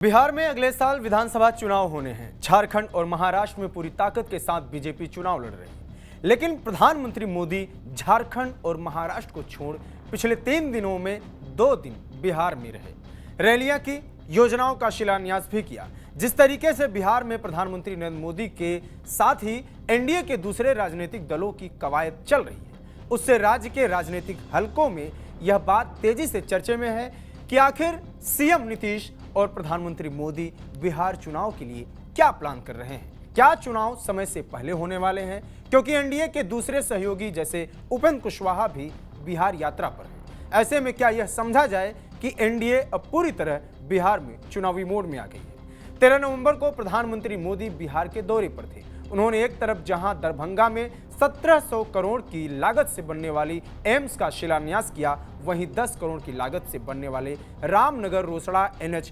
बिहार में अगले साल विधानसभा चुनाव होने हैं। झारखंड और महाराष्ट्र में पूरी ताकत के साथ बीजेपी चुनाव लड़ रही है, लेकिन प्रधानमंत्री मोदी झारखंड और महाराष्ट्र को छोड़ पिछले 3 दिनों में 2 दिन बिहार में रहे, रैलियां की, योजनाओं का शिलान्यास भी किया। जिस तरीके से बिहार में प्रधानमंत्री नरेंद्र मोदी के साथ ही एनडीए के दूसरे राजनीतिक दलों की कवायद चल रही है, उससे राज्य के राजनीतिक हलकों में यह बात तेजी से चर्चे में है कि आखिर सीएम नीतीश और प्रधानमंत्री मोदी बिहार चुनाव के लिए क्या प्लान कर रहे हैं। क्या चुनाव समय से पहले होने वाले हैं, क्योंकि एनडीए के दूसरे सहयोगी जैसे उपेंद्र कुशवाहा भी बिहार यात्रा पर हैं। ऐसे में क्या यह समझा जाए कि एनडीए अब पूरी तरह बिहार में चुनावी मोड में आ गई है। 13 नवंबर को प्रधानमंत्री मोदी बिहार के दौरे पर थे। उन्होंने एक तरफ जहां दरभंगा में 1700 करोड़ की लागत से बनने वाली एम्स का शिलान्यास किया, वहीं 10 करोड़ की लागत से बनने वाले रामनगर रोसड़ा NH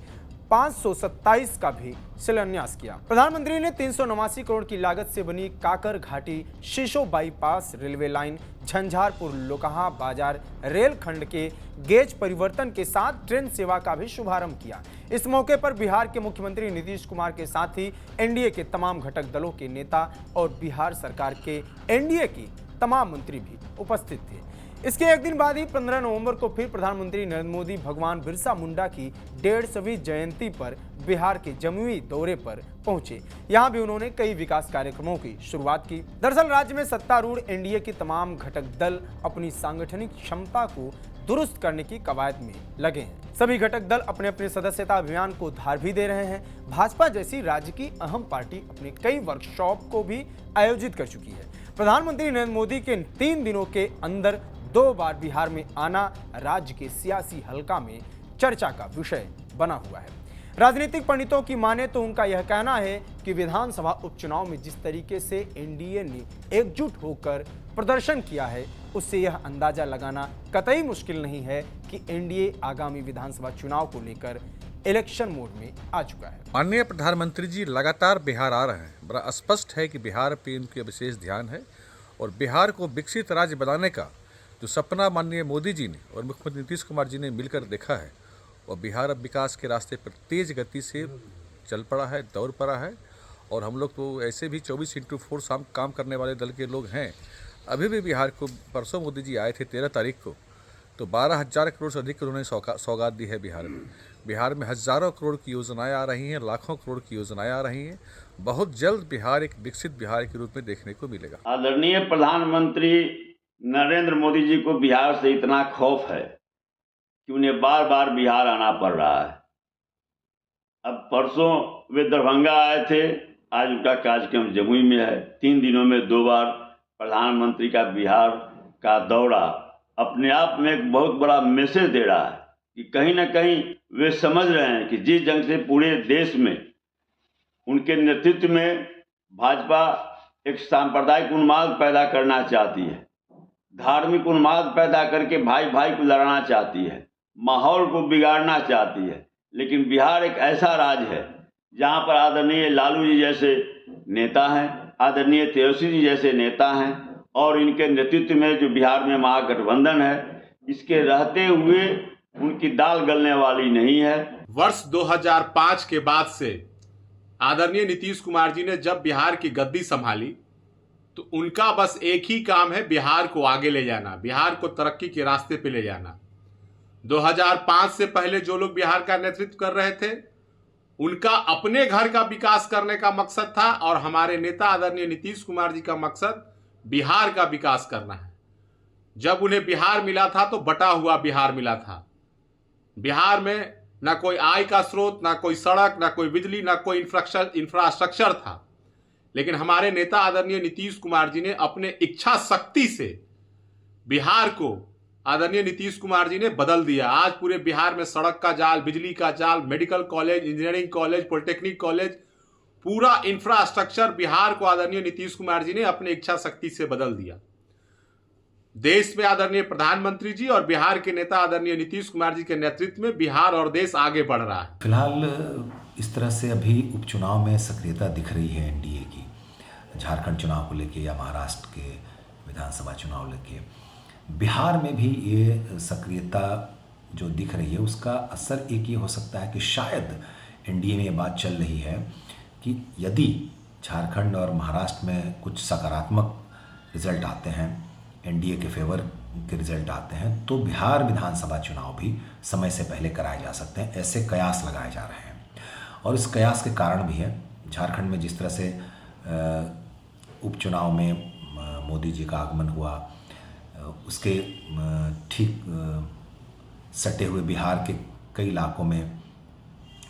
527 का भी शिलान्यास किया। प्रधानमंत्री ने 389 करोड़ की लागत से बनी काकर घाटी शीशो बाईपास रेलवे लाइन, झंझारपुर लोकहा बाजार रेल खंड के गेज परिवर्तन के साथ ट्रेन सेवा का भी शुभारंभ किया। इस मौके पर बिहार के मुख्यमंत्री नीतीश कुमार के साथ ही एनडीए के तमाम घटक दलों के नेता और बिहार सरकार के एनडीए की तमाम मंत्री भी उपस्थित थे। इसके एक दिन बाद ही 15 नवंबर को फिर प्रधानमंत्री नरेंद्र मोदी भगवान बिरसा मुंडा की 150वीं जयंती पर बिहार के जमुई दौरे पर पहुंचे। यहां भी उन्होंने कई विकास कार्यक्रमों की शुरुआत की। दरअसल राज्य में सत्तारूढ़ एनडीए के तमाम घटक दल अपनी सांगठनिक क्षमता को दुरुस्त करने की कवायद में लगे हैं। सभी घटक दल अपने अपने सदस्यता अभियान को धार भी दे रहे हैं। भाजपा जैसी राज्य की अहम पार्टी अपने कई वर्कशॉप को भी आयोजित कर चुकी है। प्रधानमंत्री नरेंद्र मोदी के 3 दिनों के अंदर 2 बार बिहार में आना राज्य के सियासी हलका में चर्चा का विषय बना हुआ है। राजनीतिक पंडितों की माने तो उनका यह कहना है कि विधानसभा उपचुनाव में जिस तरीके से एनडीए ने एकजुट होकर प्रदर्शन किया है, उससे यह अंदाजा लगाना कतई मुश्किल नहीं है कि एनडीए आगामी विधानसभा चुनाव को लेकर इलेक्शन मोड में आ चुका है। माननीय प्रधानमंत्री जी लगातार बिहार आ रहे हैं। बड़ा स्पष्ट है कि बिहार पे इनका विशेष ध्यान है और बिहार को विकसित राज्य बनाने का जो सपना माननीय मोदी जी ने और मुख्यमंत्री नीतीश कुमार जी ने मिलकर देखा है, और बिहार अब विकास के रास्ते पर तेज गति से चल पड़ा है, दौड़ पड़ा है। और हम लोग तो ऐसे भी 24x4 काम करने वाले दल के लोग हैं। अभी भी बिहार को परसों मोदी जी आए थे 13 तारीख को, तो 12,000 करोड़ से अधिक उन्होंने सौगात दी है बिहार में। बिहार में हज़ारों करोड़ की योजनाएं आ रही हैं, लाखों करोड़ की योजनाएं आ रही हैं। बहुत जल्द बिहार एक विकसित बिहार के रूप में देखने को मिलेगा। आदरणीय प्रधानमंत्री नरेंद्र मोदी जी को बिहार से इतना खौफ है कि उन्हें बार बार बिहार आना पड़ रहा है। अब परसों वे दरभंगा आए थे, आज उनका कार्यक्रम जमुई में है। 3 दिनों में 2 बार प्रधानमंत्री का बिहार का दौरा अपने आप में एक बहुत बड़ा मैसेज दे रहा है कि कहीं ना कहीं वे समझ रहे हैं कि जिस जंग से पूरे देश में उनके नेतृत्व में भाजपा एक सांप्रदायिक उन्माद पैदा करना चाहती है, धार्मिक उन्माद पैदा करके भाई भाई को लड़ना चाहती है, माहौल को बिगाड़ना चाहती है। लेकिन बिहार एक ऐसा राज्य है जहां पर आदरणीय लालू जी जैसे नेता हैं, आदरणीय तेजस्वी जी जैसे नेता हैं, और इनके नेतृत्व में जो बिहार में महागठबंधन है, इसके रहते हुए उनकी दाल गलने वाली नहीं है। वर्ष 2005 के बाद से आदरणीय नीतीश कुमार जी ने जब बिहार की गद्दी संभाली, तो उनका बस एक ही काम है, बिहार को आगे ले जाना, बिहार को तरक्की के रास्ते पे ले जाना। 2005 से पहले जो लोग बिहार का नेतृत्व कर रहे थे, उनका अपने घर का विकास करने का मकसद था, और हमारे नेता आदरणीय नीतीश कुमार जी का मकसद बिहार का विकास करना है। जब उन्हें बिहार मिला था तो बटा हुआ बिहार मिला था। बिहार में ना कोई आय का स्रोत, ना कोई सड़क, ना कोई बिजली, ना कोई इंफ्रास्ट्रक्चर था। लेकिन हमारे नेता आदरणीय नीतीश कुमार जी ने अपने इच्छा शक्ति से बिहार को आदरणीय नीतीश कुमार जी ने बदल दिया। आज पूरे बिहार में सड़क का जाल, बिजली का जाल, medical college, engineering college, polytechnic college, पूरा इंफ्रास्ट्रक्चर बिहार को आदरणीय नीतीश कुमार जी ने अपने इच्छा शक्ति से बदल दिया। देश में आदरणीय प्रधानमंत्री जी और बिहार के नेता आदरणीय नीतीश कुमार जी के नेतृत्व में बिहार और देश आगे बढ़ रहा है। फिलहाल इस तरह से अभी उपचुनाव में सक्रियता दिख रही है एनडीए की, झारखंड चुनाव को लेके या महाराष्ट्र के विधानसभा चुनाव लेके। बिहार में भी ये सक्रियता जो दिख रही है, उसका असर एक ये हो सकता है कि शायद एनडीए में ये बात चल रही है कि यदि झारखंड और महाराष्ट्र में कुछ सकारात्मक रिजल्ट आते हैं, एनडीए के फेवर के रिजल्ट आते हैं, तो बिहार विधानसभा चुनाव भी समय से पहले कराए जा सकते हैं। ऐसे कयास लगाए जा रहे हैं और इस कयास के कारण भी है। झारखंड में जिस तरह से उपचुनाव में मोदी जी का आगमन हुआ, उसके ठीक सटे हुए बिहार के कई इलाकों में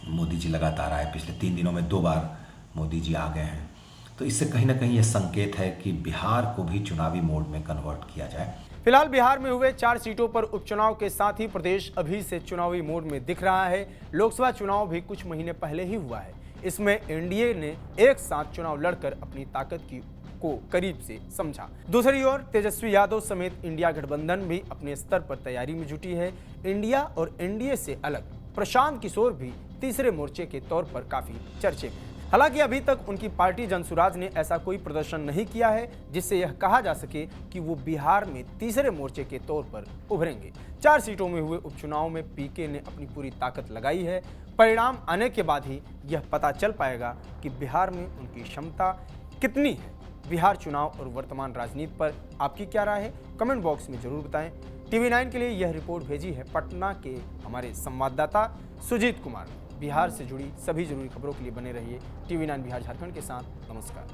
मोदी जी लगातार आए। पिछले 3 दिनों में 2 बार मोदी जी आ गए हैं। तो इससे कहीं ना कहीं ये संकेत है कि बिहार को भी चुनावी मोड में कन्वर्ट किया जाए। फिलहाल बिहार में हुए 4 सीटों पर उपचुनाव के साथ ही प्रदेश अभी से चुनावी मोड में दिख रहा है। लोकसभा चुनाव भी कुछ महीने पहले ही हुआ है। इसमें एनडीए ने एक साथ चुनाव लड़कर अपनी ताकत को करीब से समझा। दूसरी ओर तेजस्वी यादव समेत इंडिया गठबंधन भी अपने स्तर पर तैयारी में जुटी है। इंडिया और एनडीए से अलग प्रशांत किशोर भी तीसरे मोर्चे के तौर पर काफी चर्चे में। हालांकि अभी तक उनकी पार्टी जनसुराज ने ऐसा कोई प्रदर्शन नहीं किया है जिससे यह कहा जा सके कि वो बिहार में तीसरे मोर्चे के तौर पर उभरेंगे। 4 सीटों में हुए उपचुनाव में पीके ने अपनी पूरी ताकत लगाई है। परिणाम आने के बाद ही यह पता चल पाएगा कि बिहार में उनकी क्षमता कितनी है। बिहार चुनाव और वर्तमान राजनीति पर आपकी क्या राय है, कमेंट बॉक्स में जरूर बताएं। TV9 के लिए यह रिपोर्ट भेजी है पटना के हमारे संवाददाता सुजीत कुमार ने। बिहार से जुड़ी सभी जरूरी खबरों के लिए बने रहिए TV9 बिहार झारखंड के साथ। नमस्कार।